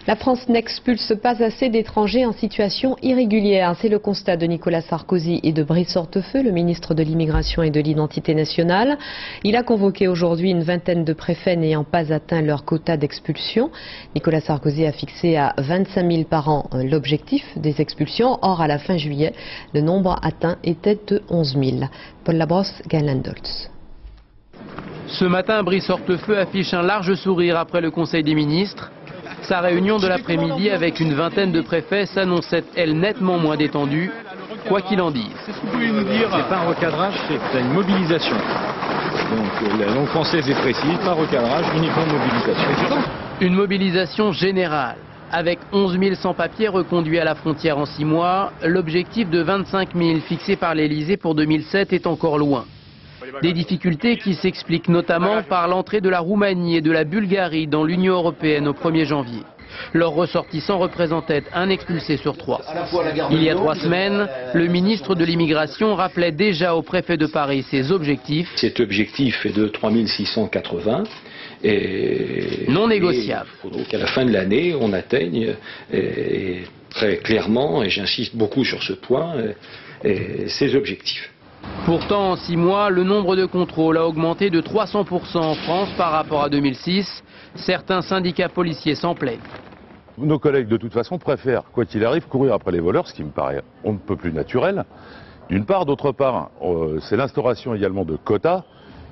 La France n'expulse pas assez d'étrangers en situation irrégulière. C'est le constat de Nicolas Sarkozy et de Brice Hortefeux, le ministre de l'Immigration et de l'Identité nationale. Il a convoqué aujourd'hui une vingtaine de préfets n'ayant pas atteint leur quota d'expulsion. Nicolas Sarkozy a fixé à 25 000 par an l'objectif des expulsions. Or, à la fin juillet, le nombre atteint était de 11 000. Paul Labrosse, Gaël Doltz. Ce matin, Brice Hortefeux affiche un large sourire après le Conseil des ministres. Sa réunion de l'après-midi avec une vingtaine de préfets s'annonçait, elle, nettement moins détendue, quoi qu'il en dise. Qu'est-ce que vous pouvez nous dire? C'est pas un recadrage, c'est une mobilisation. Donc la langue française est précise, pas recadrage, uniquement mobilisation. Une mobilisation générale. Avec 11 000 sans-papiers reconduits à la frontière en 6 mois, l'objectif de 25 000 fixé par l'Elysée pour 2007 est encore loin. Des difficultés qui s'expliquent notamment par l'entrée de la Roumanie et de la Bulgarie dans l'Union européenne au 1er janvier. Leurs ressortissants représentaient un expulsé sur 3. Il y a 3 semaines, le ministre de l'Immigration rappelait déjà au préfet de Paris ses objectifs. Cet objectif est de 3 680. Non négociable. Il faudra qu'à la fin de l'année, on atteigne très clairement, et j'insiste beaucoup sur ce point, ces objectifs. Pourtant, en 6 mois, le nombre de contrôles a augmenté de 300% en France par rapport à 2006. Certains syndicats policiers s'en plaignent. Nos collègues, de toute façon, préfèrent, quoi qu'il arrive, courir après les voleurs, ce qui me paraît on ne peut plus naturel. D'une part, d'autre part, c'est l'instauration également de quotas.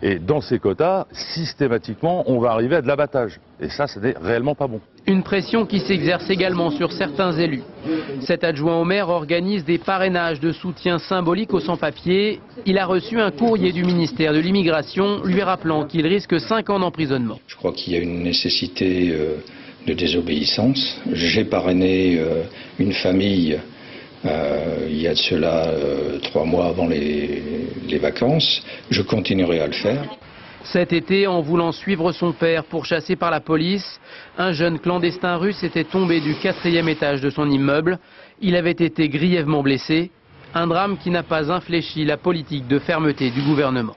Et dans ces quotas, systématiquement, on va arriver à de l'abattage. Et ça, ce n'est réellement pas bon. Une pression qui s'exerce également sur certains élus. Cet adjoint au maire organise des parrainages de soutien symbolique aux sans-papiers. Il a reçu un courrier du ministère de l'Immigration lui rappelant qu'il risque 5 ans d'emprisonnement. Je crois qu'il y a une nécessité de désobéissance. J'ai parrainé une famille il y a de cela 3 mois avant les vacances. Je continuerai à le faire. Cet été, en voulant suivre son père pourchassé par la police, un jeune clandestin russe était tombé du 4e étage de son immeuble. Il avait été grièvement blessé. Un drame qui n'a pas infléchi la politique de fermeté du gouvernement.